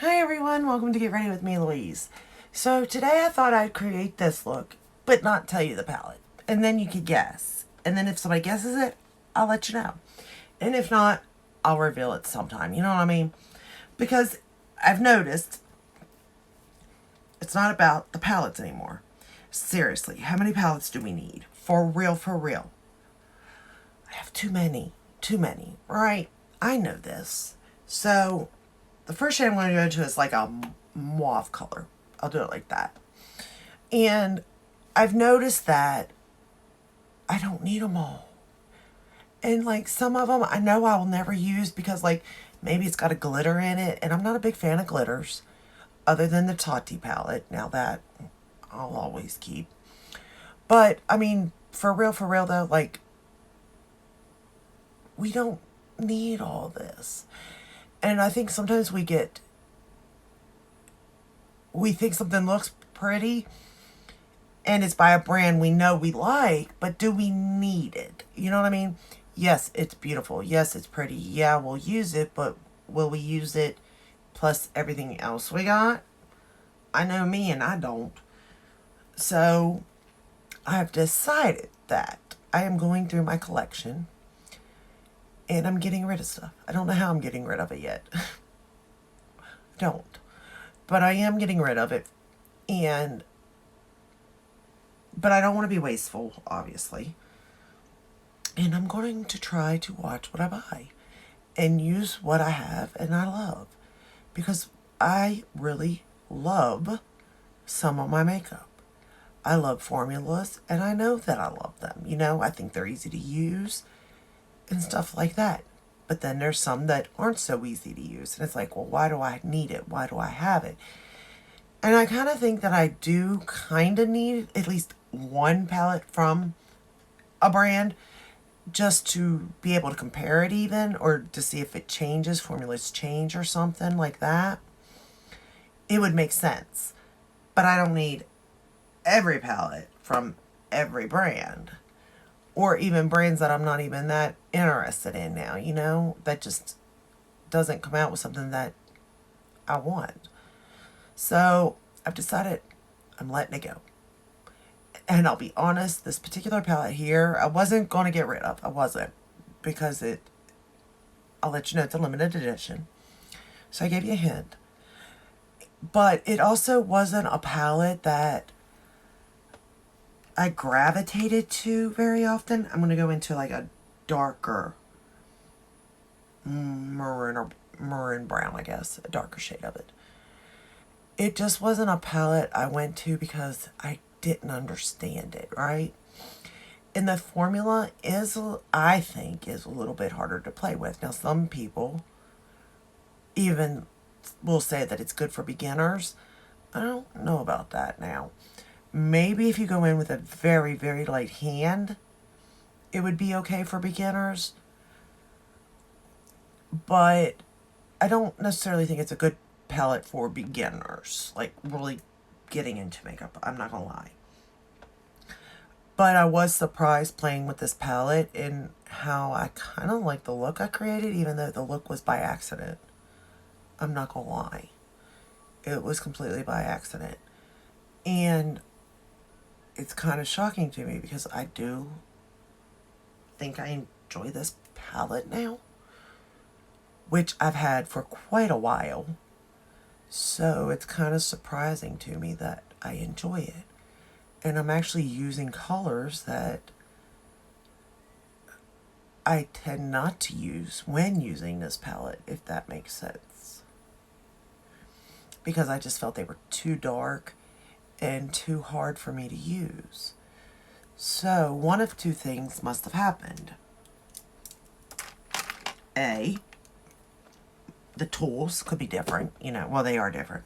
Hi everyone, welcome to Get Ready with me, Louise. So today I thought I'd create this look, but not tell you the palette. And then you could guess. And then if somebody guesses it, I'll let you know. And if not, I'll reveal it sometime. You know what I mean? Because I've noticed it's not about the palettes anymore. Seriously, how many palettes do we need? For real, for real. I have too many. Too many, right? I know this. So the first shade I'm going to go into is like a mauve color. I'll do it like that. And I've noticed that I don't need them all. And like some of them I know I will never use because like maybe it's got a glitter in it. And I'm not a big fan of glitters other than the Tati palette. Now that I'll always keep. But I mean, for real though, like we don't need all this. And I think sometimes we think something looks pretty and it's by a brand we know we like, but do we need it? You know what I mean? Yes, it's beautiful. Yes, it's pretty. Yeah, we'll use it, but will we use it plus everything else we got? I know me and I don't. So I've decided that I am going through my collection and I'm getting rid of stuff. I don't know how I'm getting rid of it yet. Don't. But I am getting rid of it. But I don't want to be wasteful, obviously. And I'm going to try to watch what I buy and use what I have and I love. Because I really love some of my makeup. I love formulas and I know that I love them. You know, I think they're easy to use and stuff like that. But then there's some that aren't so easy to use. And it's like, well, why do I need it? Why do I have it? And I kind of think that I do kind of need at least one palette from a brand just to be able to compare it even or to see if it changes, formulas change or something like that. It would make sense. But I don't need every palette from every brand. Or even brands that I'm not even that interested in now, you know? That just doesn't come out with something that I want. So I've decided I'm letting it go. And I'll be honest, this particular palette here, I wasn't going to get rid of. I wasn't. Because I'll let you know it's a limited edition. So I gave you a hint. But it also wasn't a palette that I gravitated to very often. I'm going to go into like a darker maroon or maroon brown, I guess. A darker shade of it. It just wasn't a palette I went to because I didn't understand it, right? And the formula is, I think, is a little bit harder to play with. Now, some people even will say that it's good for beginners. I don't know about that now. Maybe if you go in with a very, very light hand, it would be okay for beginners. But I don't necessarily think it's a good palette for beginners. Like, really getting into makeup. I'm not going to lie. But I was surprised playing with this palette and how I kind of like the look I created, even though the look was by accident. I'm not going to lie. It was completely by accident. And it's kind of shocking to me because I do think I enjoy this palette now, which I've had for quite a while. So it's kind of surprising to me that I enjoy it. And I'm actually using colors that I tend not to use when using this palette, if that makes sense. Because I just felt they were too dark and too hard for me to use. So one of two things must have happened. A, the tools could be different, you know, well, they are different.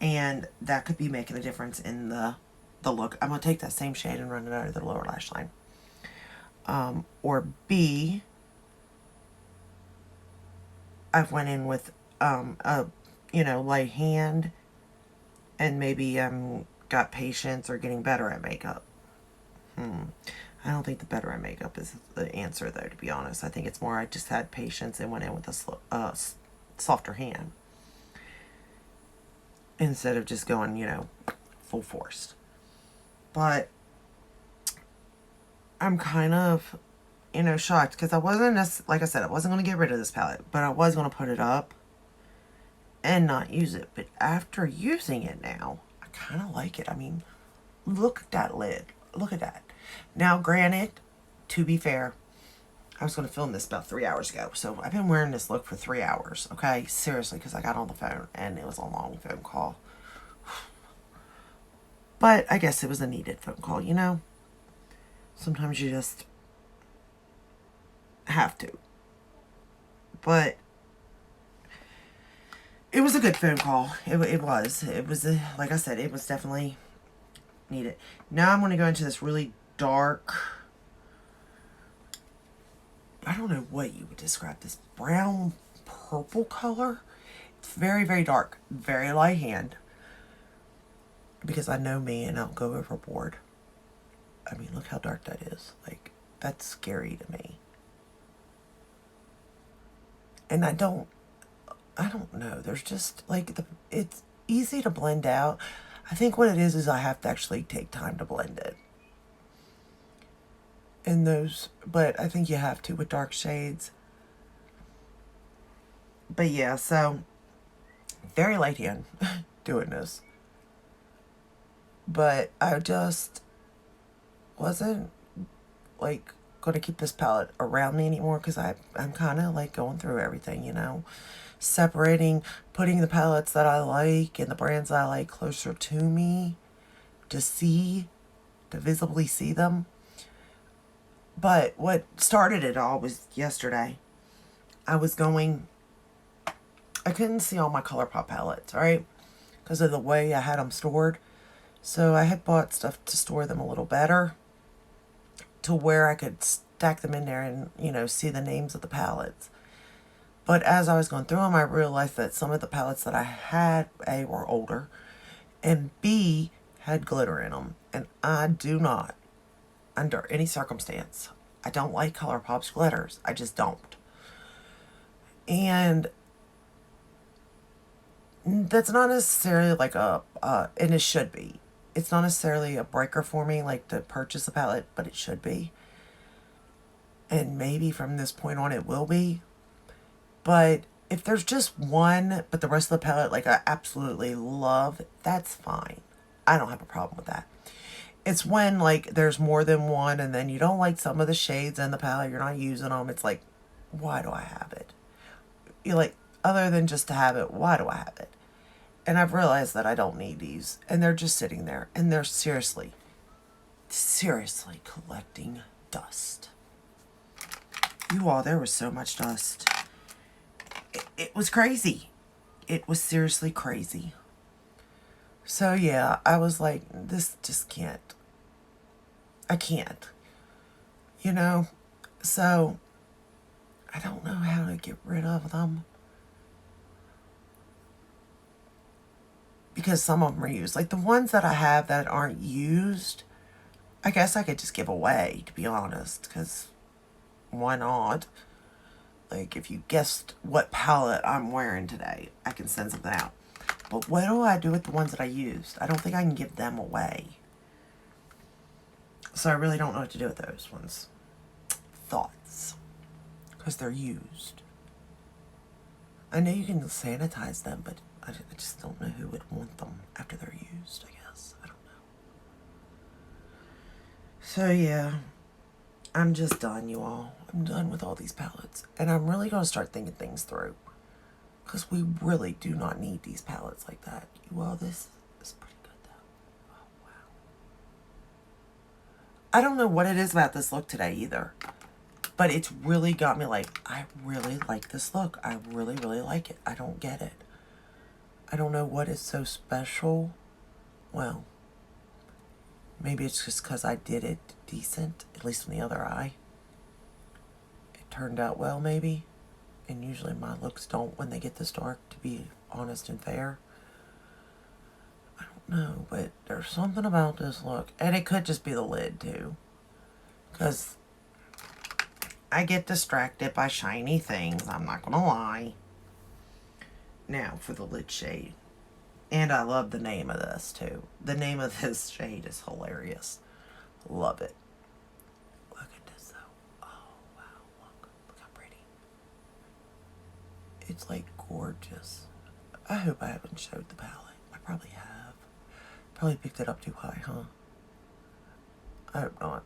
And that could be making a difference in the look. I'm going to take that same shade and run it under the lower lash line. Or B, I've went in with a, light hand and maybe got patience or getting better at makeup. I don't think the better at makeup is the answer, though, to be honest. I think it's more I just had patience and went in with a softer hand. instead of just going, full force. But I'm kind of, shocked because I wasn't, like I said, I wasn't going to get rid of this palette, but I was going to put it up and not use it. But after using it now, I kind of like it. I mean, look at that lid. Look at that. Now, granted, to be fair, I was going to film this about 3 hours ago. So I've been wearing this look for 3 hours. Okay? Seriously, because I got on the phone and it was a long phone call. But I guess it was a needed phone call, Sometimes you just have to. But it was a good phone call. It was. It was, like I said, it was definitely needed. Now I'm going to go into this really dark, I don't know what you would describe this, brown purple color. It's very, very dark. Very light hand. Because I know me and I'll go overboard. I mean, look how dark that is. Like, that's scary to me. And I don't know. There's just, like, it's easy to blend out. I think what it is I have to actually take time to blend it. But I think you have to with dark shades. But yeah, so, very light hand doing this. But I just wasn't, like, going to keep this palette around me anymore because I'm kind of, like, going through everything, separating, putting the palettes that I like and the brands that I like closer to me to visibly see them. But what started it all was yesterday. I couldn't see all my ColourPop palettes, right? Because of the way I had them stored. So I had bought stuff to store them a little better to where I could stack them in there and, see the names of the palettes. But as I was going through them, I realized that some of the palettes that I had, A, were older, and B, had glitter in them. And I do not, under any circumstance, I don't like ColourPop's glitters. I just don't. And that's not necessarily like and it should be. It's not necessarily a breaker for me, like to purchase a palette, but it should be. And maybe from this point on it will be. But if there's just one, but the rest of the palette, like, I absolutely love, that's fine. I don't have a problem with that. It's when, like, there's more than one and then you don't like some of the shades in the palette, you're not using them. It's like, why do I have it? You're like, other than just to have it, why do I have it? And I've realized that I don't need these. And they're just sitting there. And they're seriously collecting dust. You all, there was so much dust. It was crazy. It was seriously crazy. So yeah, I was like, this just can't. I can't. So I don't know how to get rid of them. Because some of them are used. Like the ones that I have that aren't used, I guess I could just give away, to be honest. Because why not? Like, if you guessed what palette I'm wearing today, I can send something out. But what do I do with the ones that I used? I don't think I can give them away. So I really don't know what to do with those ones. Thoughts. Because they're used. I know you can sanitize them, but I just don't know who would want them after they're used, I guess. I don't know. So yeah, I'm just done, you all. I'm done with all these palettes. And I'm really going to start thinking things through. Because we really do not need these palettes like that. You all, this is pretty good though. Oh, wow. I don't know what it is about this look today either. But it's really got me like, I really like this look. I really, really like it. I don't get it. I don't know what is so special. Well, maybe it's just because I did it decent, at least in the other eye. It turned out well, maybe. And usually my looks don't when they get this dark, to be honest and fair. I don't know, but there's something about this look. And it could just be the lid, too. Because I get distracted by shiny things, I'm not going to lie. Now, for the lid shade. And I love the name of this too. The name of this shade is hilarious. Love it. Look at this though. Oh wow, look how pretty. It's like gorgeous. I hope I haven't showed the palette. I probably have. Probably picked it up too high, huh? I hope not.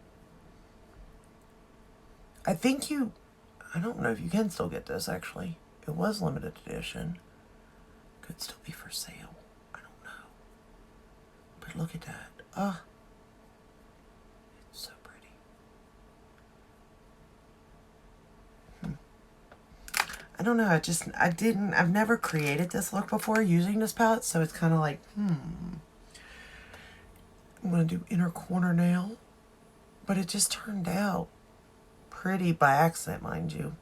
I think I don't know if you can still get this actually. It was limited edition. Could still be for sale. I don't know. But look at that. Ah. It's so pretty. I don't know. I've never created this look before using this palette, so it's kind of like, I'm going to do inner corner now. But it just turned out pretty by accident, mind you.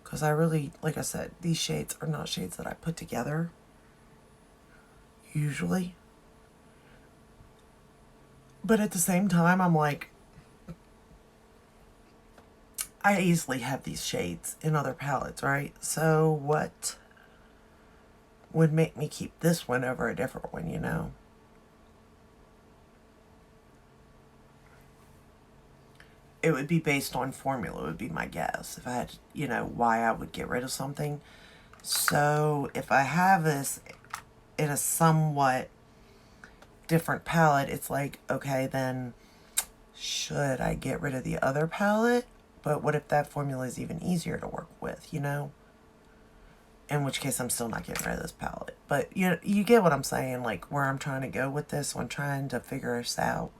Because I really, like I said, these shades are not shades that I put together. Usually. But at the same time, I'm like, I easily have these shades in other palettes, right? So what would make me keep this one over a different one, you know? It would be based on formula, would be my guess. If I had, you know, why I would get rid of something. So if I have this in a somewhat different palette, it's like, okay, then should I get rid of the other palette? But what if that formula is even easier to work with, you know? In which case I'm still not getting rid of this palette. But you get what I'm saying, like where I'm trying to go with this. I'm trying to figure this out.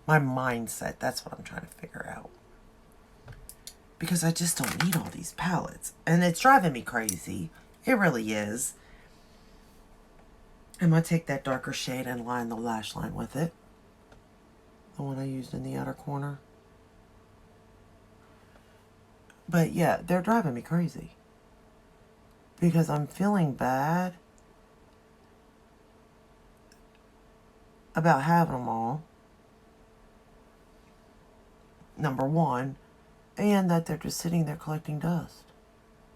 My mindset, that's what I'm trying to figure out. Because I just don't need all these palettes. And it's driving me crazy. It really is. I'm going to take that darker shade and line the lash line with it. The one I used in the outer corner. But yeah, they're driving me crazy. Because I'm feeling bad about having them all. Number one. And that they're just sitting there collecting dust.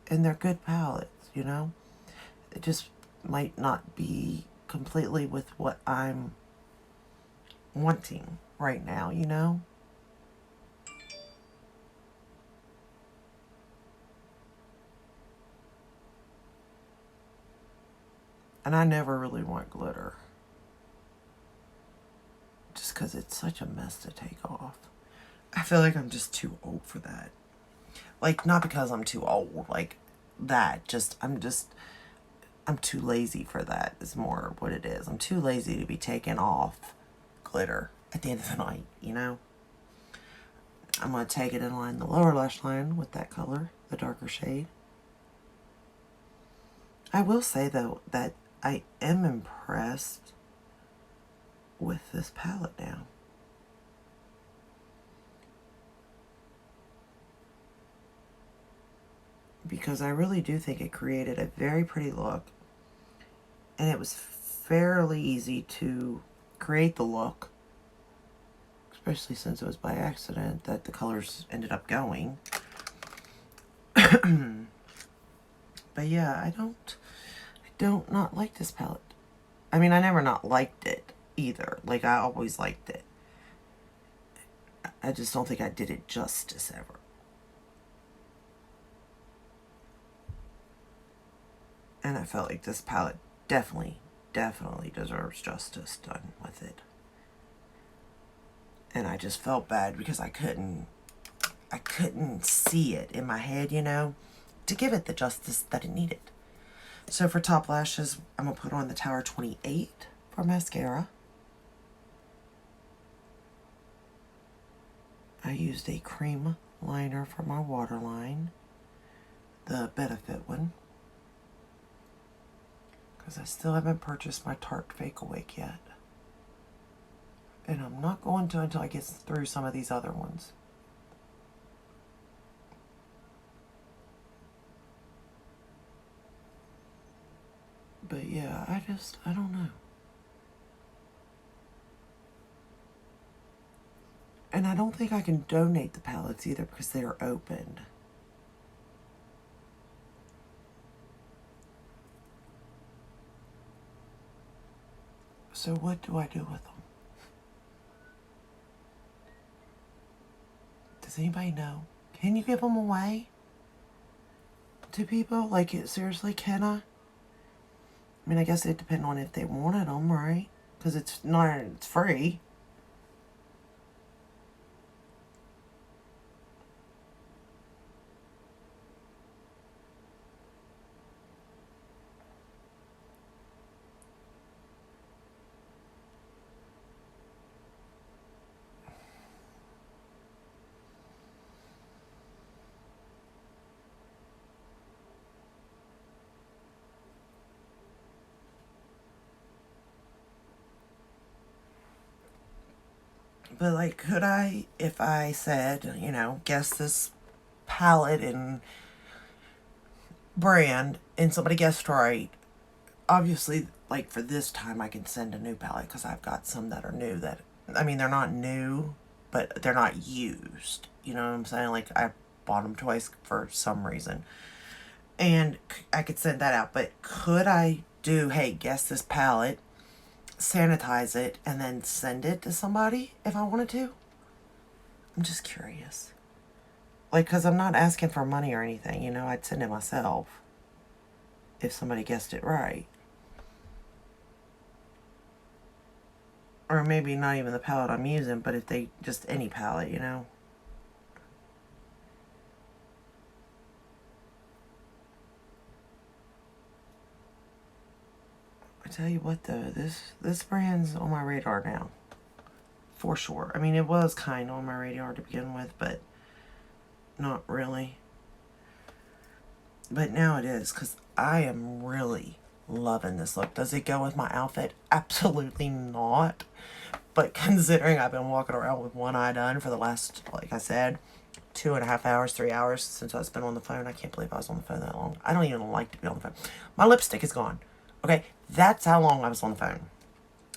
And they're good palettes, you know? It just might not be completely with what I'm wanting right now, you know? And I never really want glitter. Just because it's such a mess to take off. I feel like I'm just too old for that. Like, not because I'm too old, like that. I'm too lazy for that, is more what it is. I'm too lazy to be taking off glitter at the end of the night, you know? I'm going to take it and line the lower lash line with that color, the darker shade. I will say, though, that I am impressed with this palette now. Because I really do think it created a very pretty look. And it was fairly easy to create the look. Especially since it was by accident that the colors ended up going. But yeah, I don't not like this palette. I mean, I never not liked it either. Like, I always liked it. I just don't think I did it justice ever. And I felt like this palette definitely deserves justice done with it. And I just felt bad because I couldn't see it in my head, you know, to give it the justice that it needed. So for top lashes, I'm going to put on the Tower 28 for mascara. I used a cream liner for my waterline, the Benefit one. Because I still haven't purchased my Tarte Fake Awake yet. And I'm not going to until I get through some of these other ones. But yeah, I don't know. And I don't think I can donate the palettes either because they are opened. So what do I do with them? Does anybody know? Can you give them away to people? Like, seriously, can I? I mean, I guess it depends on if they wanted them, right? Because it's free. But, like, could I, if I said, guess this palette and brand, and somebody guessed right, obviously, like, for this time, I can send a new palette because I've got some that are new that, I mean, they're not new, but they're not used. You know what I'm saying? Like, I bought them twice for some reason. And I could send that out. But could I do, hey, guess this palette, sanitize it, and then send it to somebody if I wanted to? I'm just curious. Like, because I'm not asking for money or anything, I'd send it myself if somebody guessed it right. Or maybe not even the palette I'm using, but if they, just any palette, I tell you what, though, this brand's on my radar now. For sure. I mean, it was kind of on my radar to begin with, but not really. But now it is, because I am really loving this look. Does it go with my outfit? Absolutely not. But considering I've been walking around with one eye done for the last, like I said, 2.5 hours, 3 hours since I've been on the phone. I can't believe I was on the phone that long. I don't even like to be on the phone. My lipstick is gone. Okay, that's how long I was on the phone.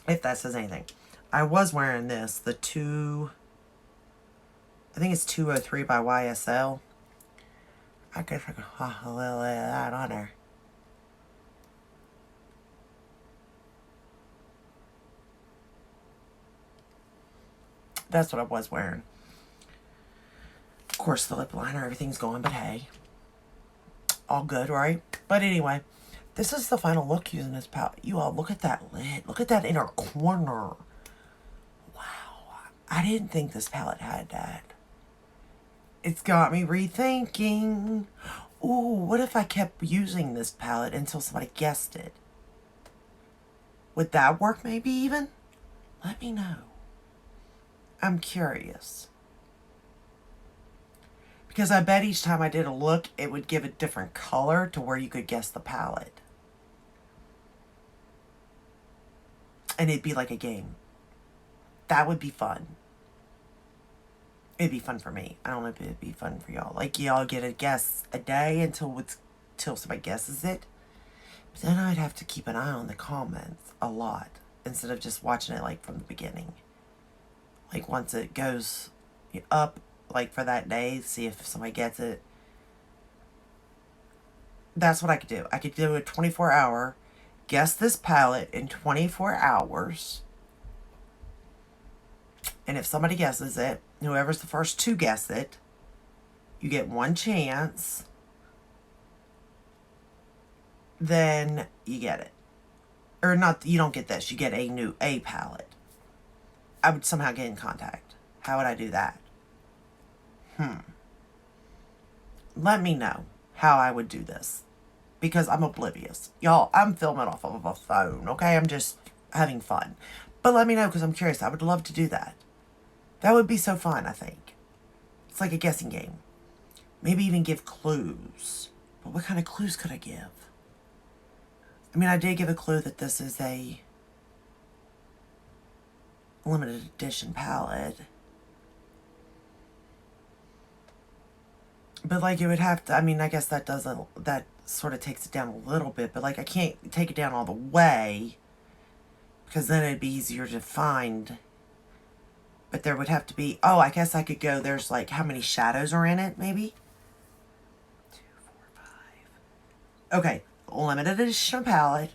If that says anything. I was wearing this, I think it's 203 by YSL. I guess I could a little bit of that on her. That's what I was wearing. Of course, the lip liner, everything's gone, but hey. All good, right? But anyway, this is the final look using this palette. You all, look at that lid. Look at that inner corner. Wow. I didn't think this palette had that. It's got me rethinking. Ooh, what if I kept using this palette until somebody guessed it? Would that work maybe even? Let me know. I'm curious. Because I bet each time I did a look, it would give a different color to where you could guess the palette. And it'd be like a game. That would be fun. It'd be fun for me. I don't know if it'd be fun for y'all. Like, y'all get a guess a day until somebody guesses it. But then I'd have to keep an eye on the comments a lot instead of just watching it like from the beginning. Like, once it goes up, like for that day, see if somebody gets it. That's what I could do. I could do a 24-hour, guess this palette in 24 hours. And if somebody guesses it, whoever's the first to guess it, you get one chance. Then you get it. Or not, you don't get this. You get a palette. I would somehow get in contact. How would I do that? Let me know how I would do this. Because I'm oblivious. Y'all, I'm filming off of a phone, okay? I'm just having fun. But let me know because I'm curious. I would love to do that. That would be so fun, I think. It's like a guessing game. Maybe even give clues. But what kind of clues could I give? I mean, I did give a clue that this is a limited edition palette. But, like, it would have to, I mean, I guess that sort of takes it down a little bit. But, like, I can't take it down all the way. Because then it'd be easier to find. But there would have to be, I guess I could go, there's, like, how many shadows are in it, maybe? 2, 4, 5. Okay, limited edition palette.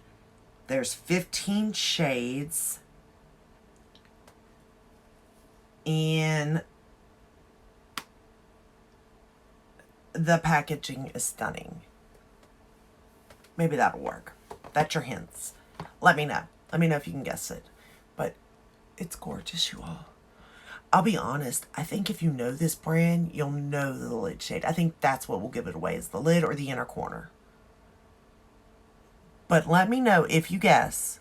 There's 15 shades. And the packaging is stunning. Maybe that'll work. That's your hints. Let me know. Let me know if you can guess it. But it's gorgeous, you all. I'll be honest. I think if you know this brand, you'll know the lid shade. I think that's what will give it away, is the lid or the inner corner. But let me know if you guess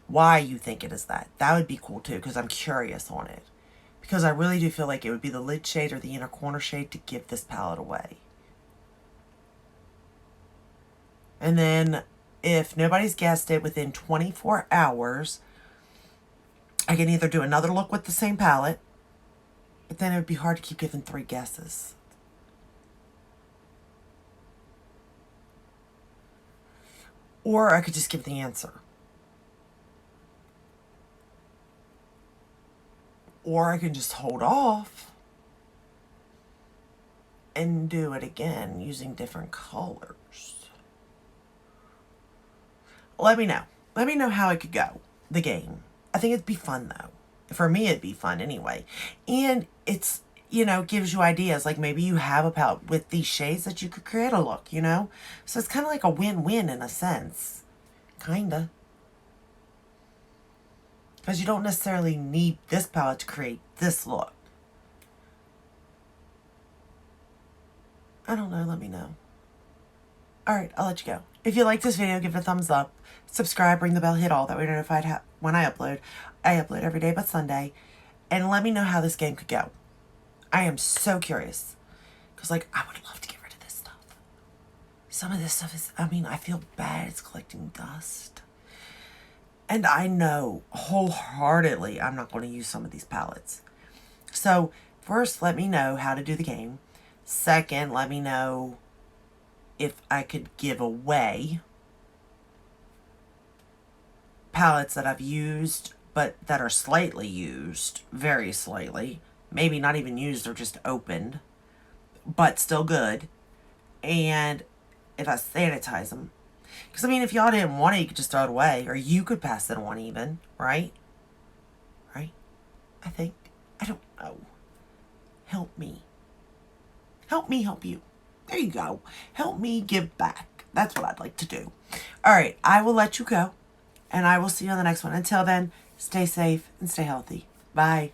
why you think it is that. That would be cool too, because I'm curious on it. Because I really do feel like it would be the lid shade or the inner corner shade to give this palette away. And then, if nobody's guessed it, within 24 hours, I can either do another look with the same palette, but then it would be hard to keep giving 3 guesses. Or I could just give the answer. Or I can just hold off and do it again using different colors. Let me know. Let me know how it could go, the game. I think it'd be fun, though. For me, it'd be fun anyway. And it's, you know, gives you ideas. Like, maybe you have a palette with these shades that you could create a look, you know? So it's kind of like a win-win in a sense. Kinda. Because you don't necessarily need this palette to create this look. I don't know. Let me know. Alright, I'll let you go. If you like this video, give it a thumbs up. Subscribe, ring the bell, hit all. That way you're notified when I upload. I upload every day but Sunday. And let me know how this game could go. I am so curious. Because, like, I would love to get rid of this stuff. Some of this stuff is, I mean, I feel bad it's collecting dust. And I know wholeheartedly I'm not going to use some of these palettes. So, first, let me know how to do the game. Second, let me know if I could give away palettes that I've used, but that are slightly used, very slightly. Maybe not even used, or just opened, but still good. And if I sanitize them. Because, I mean, if y'all didn't want it, you could just throw it away. Or you could pass it on even, right? Right? I think. I don't know. Help me. Help me help you. There you go. Help me give back. That's what I'd like to do. All right. I will let you go. And I will see you on the next one. Until then, stay safe and stay healthy. Bye.